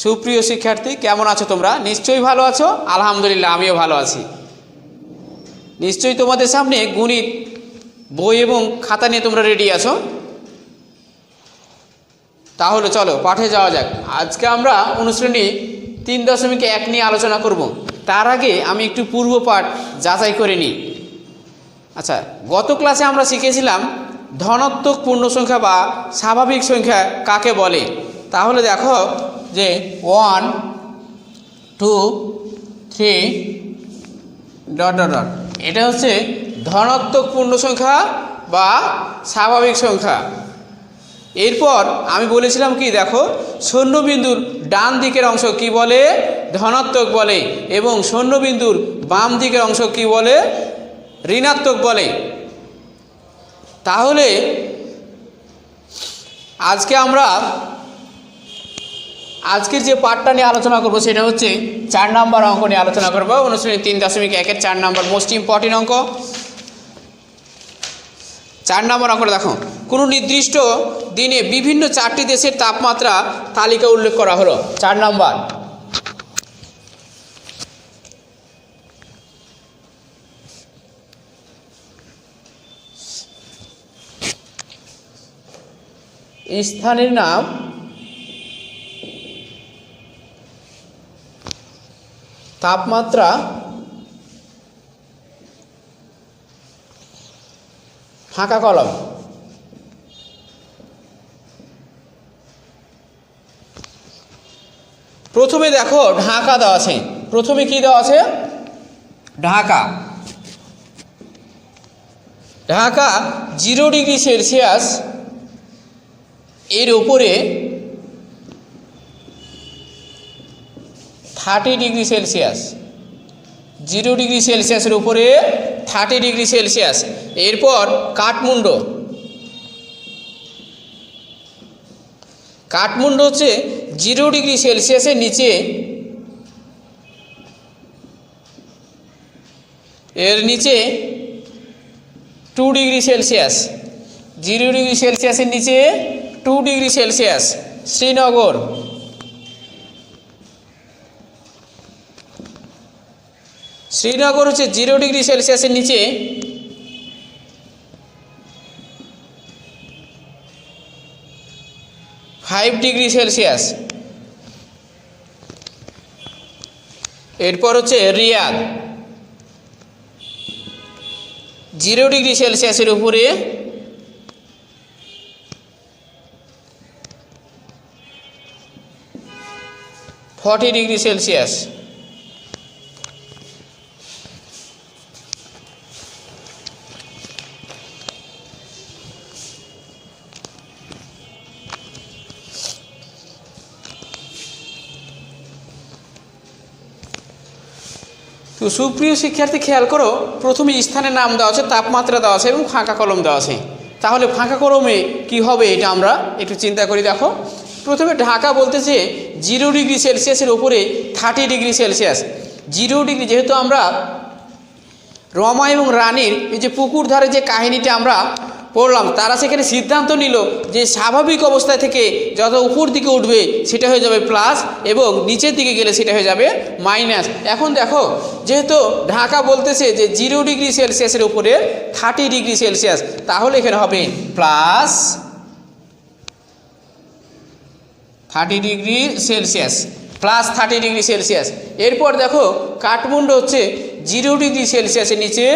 সুপ্রিয় শিক্ষার্থী, কেমন আছো তোমরা? নিশ্চয়ই ভালো আছো। আলহামদুলিল্লাহ, আমিও ভালো আছি। নিশ্চয়ই তোমাদের সামনে গণিত বই এবং খাতা নিয়ে তোমরা রেডি আছো। তাহলে চলো পাঠে যাওয়া যাক। আজকে আমরা অনুশ্রেণী 3.1 নিয়ে আলোচনা করব। তার আগে আমি একটু পূর্ব পাঠ যাচাই করে নিই। আচ্ছা, গত ক্লাসে আমরা শিখেছিলাম ধনাত্মক পূর্ণ সংখ্যা বা স্বাভাবিক সংখ্যা কাকে বলে। তাহলে দেখো যে 1 2 3 ... এটা হচ্ছে ধনাত্মক পূর্ণ সংখ্যা বা স্বাভাবিক সংখ্যা। এরপর আমি বলেছিলাম কি, দেখো শূন্যবিন্দুর ডান দিকের অংশ কি বলে? ধনাত্মক বলে, এবং শূন্যবিন্দুর বাম দিকের অংশ কি বলে? ঋণাত্মক বলে। তাহলে আজকের যে পাঠটা নিয়ে আলোচনা করব সেটা হচ্ছে 4 নম্বর অঙ্ক নিয়ে আলোচনা করব। অনুশ্রেণী 3.1-এর 4 নম্বর মোস্ট ইম্পর্টেন্ট অঙ্ক। 4 নম্বর অঙ্কটা দেখো, কোনো নির্দিষ্ট দিনে বিভিন্ন 4টি দেশের তাপমাত্রা তালিকা উল্লেখ করা হলো। 4 নম্বর, স্থানের নাম, তাপমাত্রা, ফাঁকা কলম। প্রথমে দেখো ঢাকা দেওয়া আছে। প্রথমে কি দেওয়া আছে? ঢাকা। ঢাকা 0 ডিগ্রি সেলসিয়াস এর উপরে 30 ডিগ্রি সেলসিয়াস। 0 ডিগ্রি সেলসিয়াসের উপরে 30 ডিগ্রি সেলসিয়াস। এরপর কাঠমান্ডু। কাঠমান্ডু হচ্ছে 0 ডিগ্রি সেলসিয়াসের নিচে, এর নিচে 2 ডিগ্রি সেলসিয়াস। 0 ডিগ্রি সেলসিয়াসের নিচে 2 ডিগ্রি সেলসিয়াস। শ্রীনগর। শ্রীনগর হচ্ছে 0 ডিগ্রি সেলসিয়াসের নিচে 5 ডিগ্রি সেলসিয়াস। এরপর হচ্ছে রিয়াদ। 0 ডিগ্রি সেলসিয়াসের উপরে 40 ডিগ্রি সেলসিয়াস। তো সুপ্রিয় শিক্ষার্থী, খেয়াল করো, প্রথমে স্থানের নাম দেওয়া আছে, তাপমাত্রা দেওয়া আছে এবং ফাঁকা কলম দেওয়া আছে। তাহলে ফাঁকা কলমে কি হবে এটা আমরা একটু চিন্তা করি। দেখো, প্রথমে ঢাকা বলতেছে 0 ডিগ্রি সেলসিয়াসের উপরে 30 ডিগ্রি সেলসিয়াস। 0 ডিগ্রি, যেহেতু আমরা রমা এবং রানীর এই যে পুকুর ধারে যে কাহিনীটা আমরা পড়লাম, তারা সেখানে সিদ্ধান্ত নিল যে স্বাভাবিক অবস্থায় থেকে যত উপর দিকে উঠবে সেটা হয়ে যাবে প্লাস, এবং নিচের দিকে গেলে সেটা হয়ে যাবে মাইনাস। এখন দেখো, যেহেতু ঢাকা বলতেছে যে 0 ডিগ্রি সেলসিয়াসের উপরে 30 ডিগ্রি সেলসিয়াস, তাহলে এখানে হবে plus 30 degree Celsius, plus 30 degree Celsius. এরপর দেখো কাঠমান্ডু হচ্ছে 0 ডিগ্রি সেলসিয়াসের নিচে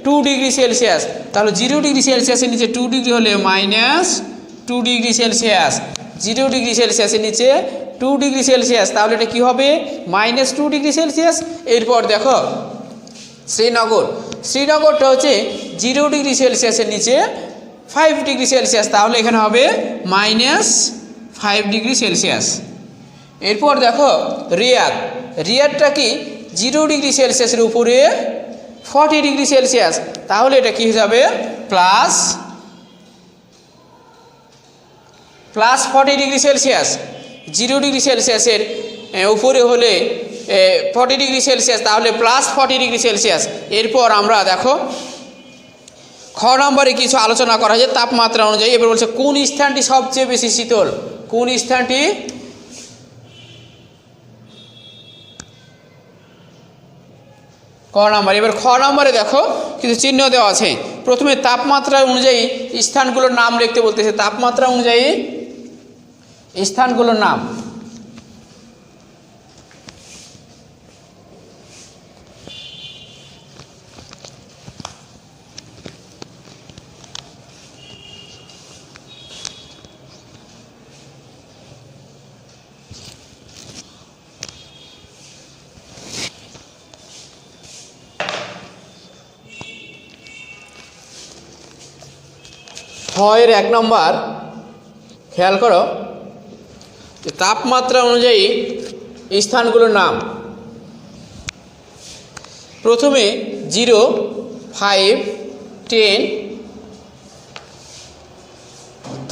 2 ডিগ্রি সেলসিয়াস। তাহলে 0 ডিগ্রি সেলসিয়াসের নিচে 2 ডিগ্রি হলে মাইনাস 2 ডিগ্রি সেলসিয়াস। 0 ডিগ্রি সেলসিয়াসের নিচে 2 ডিগ্রি সেলসিয়াস, তাহলে এটা কী হবে? Minus 2 degree Celsius. এরপর দেখো শ্রীনগর। শ্রীনগরটা হচ্ছে 0 ডিগ্রি সেলসিয়াসের নিচে 5 ডিগ্রি সেলসিয়াস, তাহলে এখানে হবে মাইনাস 5 ডিগ্রি সেলসিয়াস। এরপর দেখো রিয়াদ। রিয়াদটা কি 0 ডিগ্রি সেলসিয়াসের উপরে 40 ডিগ্রি সেলসিয়াস, তাহলে এটা কি হয়ে যাবে? Plus 40 degree Celsius. 0 ডিগ্রি সেলসিয়াসের উপরে হলে 40 ডিগ্রি সেলসিয়াস, তাহলে প্লাস 40 ডিগ্রি সেলসিয়াস। এরপর আমরা দেখো খ নম্বরে কিছু আলোচনা করা হয় তাপমাত্রা অনুযায়ী। এবার বলছে কোন স্থানটি সবচেয়ে বেশি শীতল? কোন স্থানটি ক নাম্বার। এবার খ নাম্বারে দেখো কিছু চিহ্ন দেওয়া আছে। প্রথমে তাপমাত্রা অনুযায়ী স্থানগুলোর নাম লিখতে বলতেছে। তাপমাত্রা অনুযায়ী স্থানগুলোর নাম। এর 1 নম্বর খেয়াল করো, তাপমাত্রা অনুযায়ী স্থানগুলোর নাম। প্রথমে 0, 5, 10,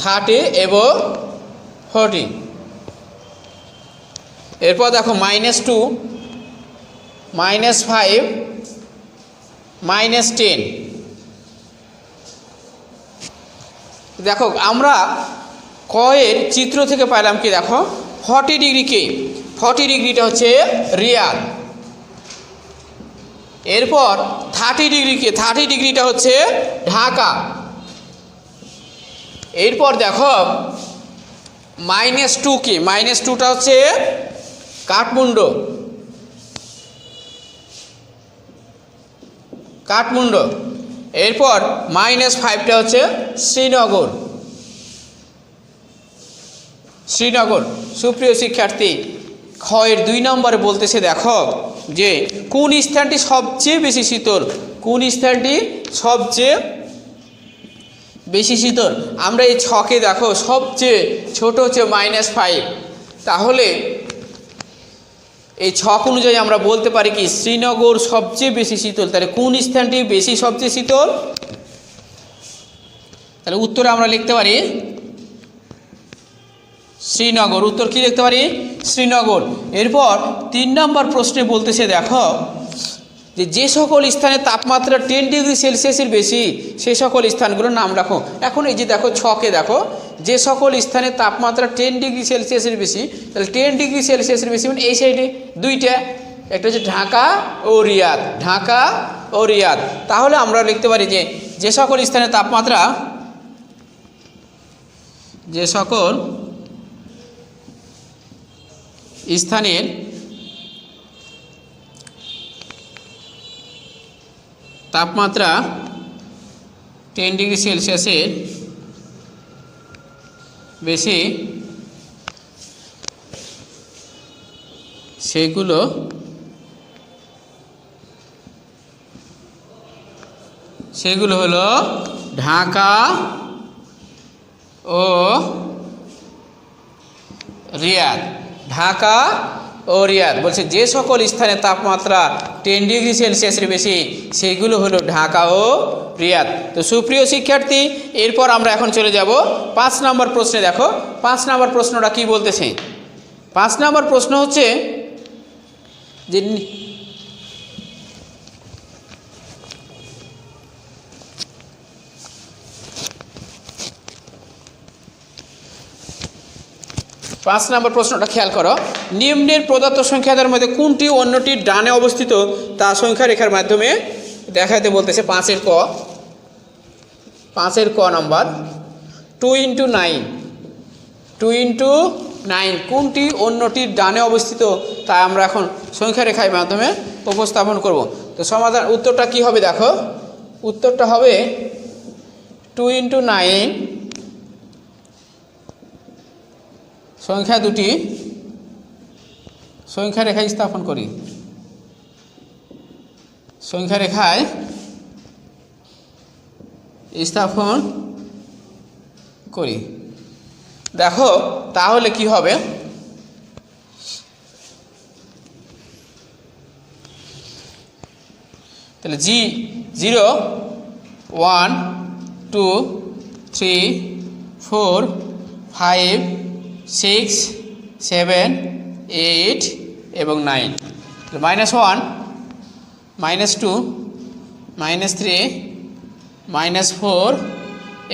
30 এবং 40। এরপর দেখো -2, -5, -10। দেখো আমরা ক এর চিত্র থেকে পাইলাম কি, দেখো 40 ডিগ্রিকে, 40 ডিগ্রিটা হচ্ছে রিয়াদ। এরপর 30 ডিগ্রিকে, 30 ডিগ্রিটা হচ্ছে ঢাকা। এরপর দেখো -2 কি, -2টা হচ্ছে কাঠমান্ডু, কাঠমান্ডু। এরপর -5টা হচ্ছে শ্রীনগর, শ্রীনগর। সুপ্রিয় শিক্ষার্থী, খ এর 2 নম্বরে বলতেছে দেখো যে কোন স্থানটি সবচেয়ে বেশি শীতল, কোন স্থানটি সবচেয়ে বেশি শীতল। আমরা এই ছকে দেখো সবচেয়ে ছোট হচ্ছে -5, তাহলে এই ছক অনুযায়ী আমরা বলতে পারি কি শ্রীনগর সবচেয়ে বেশি শীতল। তাহলে কোন স্থানটি বেশি সবচেয়ে শীতল? তাহলে উত্তরে আমরা লিখতে পারি শ্রীনগর। উত্তর কি লিখতে পারি? শ্রীনগর। এরপর 3 নম্বর প্রশ্নে বলতেছে দেখো যে সকল স্থানে তাপমাত্রা 10 ডিগ্রি সেলসিয়াসের বেশি সে সকল স্থানগুলোর নাম রাখো। এখন এই যে দেখো ছকে দেখো যে সকল স্থানে তাপমাত্রা 10 ডিগ্রি সেলসিয়াসের বেশি, তাহলে 10 ডিগ্রি সেলসিয়াসের বেশি মানে এই সাইডে 2টা, একটা হচ্ছে ঢাকা ও রিয়াদ, ঢাকা ও রিয়াদ। তাহলে আমরা লিখতে পারি যে সকল স্থানে তাপমাত্রা, যে সকল স্থানের তাপমাত্রা 10 ডিগ্রি সেলসিয়াসের বেশি সেগুলো হলো ঢাকা ও রিয়াদ, ঢাকা ও রিয়াদ। বলছে যে সকল স্থানে তাপমাত্রা 10 ডিগ্রি সেলসিয়াসের বেশি সেইগুলো হলো ঢাকা ও রিয়াদ। তো সুপ্রিয় শিক্ষার্থী, এরপর আমরা এখন চলে যাব 5 নম্বর প্রশ্নে। দেখো 5 নম্বর প্রশ্নটা কি বলতেছে। 5 নম্বর প্রশ্ন হচ্ছে যে 5 নম্বর প্রশ্নটা খেয়াল করো, নিম্নের প্রদত্ত সংখ্যাদের মধ্যে কোনটি অন্যটির ডানে অবস্থিত তা সংখ্যা রেখার মাধ্যমে দেখাতে বলতেছে। 5 ক নম্বর 2 × 9, 2 × 9 কোনটি অন্যটির ডানে অবস্থিত তা আমরা এখন সংখ্যা রেখার মাধ্যমে উপস্থাপন করব। তো সমাধান উত্তরটা কি হবে দেখো, উত্তরটা হবে 2 × 9 সংখ্যা দুটি সংখ্যা রেখায় স্থাপন করি, সংখ্যা রেখায় স্থাপন করি। দেখো তাহলে কি হবে, তাহলে 0, 1, 2, 3, 4, 5, 6, 7, 8 এবং 9। -1, -2, -3, -4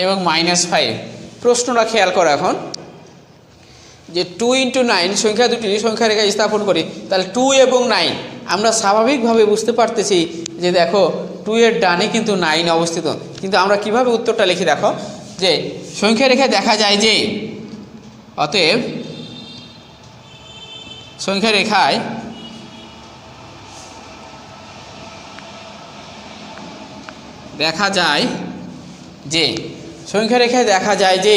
এবং -5। প্রশ্নটা খেয়াল করো এখন যে 2 × 9 সংখ্যা দুটি সংখ্যা রেখায় স্থাপন করি, তাহলে 2 এবং 9 আমরা স্বাভাবিকভাবে বুঝতে পারতেছি যে দেখো 2 এর ডানে কিন্তু 9 অবস্থিত। কিন্তু আমরা কিভাবে উত্তরটা লিখি দেখো, যে সংখ্যা রেখায় দেখা যায় যে, অতএব সংখ্যা রেখায় দেখা যায় যে, সংখ্যা রেখায় দেখা যায় যে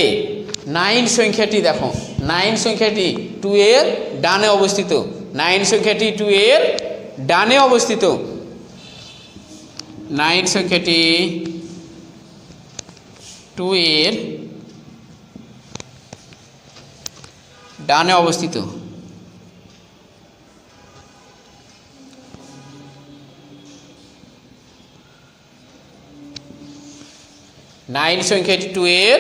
9 সংখ্যাটি, দেখো 9 সংখ্যাটি 2 এর ডানে অবস্থিত। 9 সংখ্যাটি 2 এর ডানে অবস্থিত। 9 সংখ্যাটি 2 এর ডানে অবস্থিত। নাইন সংখ্যাটি 2 এর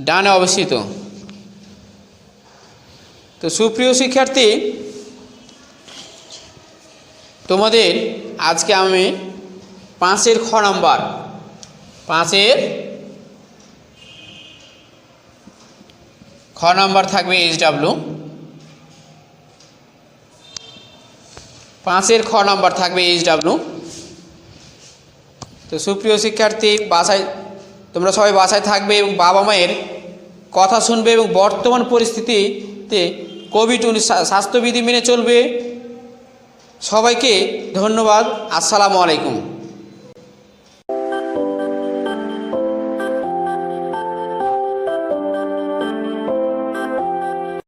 ডানে অবস্থিত। তো সুপ্রিয় শিক্ষার্থী, তোমাদের আজকে আমি 5-এর খ নাম্বার, 5-এর খ নাম্বার থাকবে HW, 5-এর খ নাম্বার থাকবে HW। তো সুপ্রিয় শিক্ষার্থী, বাসায় তোমরা সবাই বাসায় থাকবে এবং বাবা মায়ের কথা শুনবে এবং বর্তমান পরিস্থিতিতে কোভিড-19 স্বাস্থ্যবিধি মেনে চলবে। সবাইকে ধন্যবাদ। আসসালামু আলাইকুম।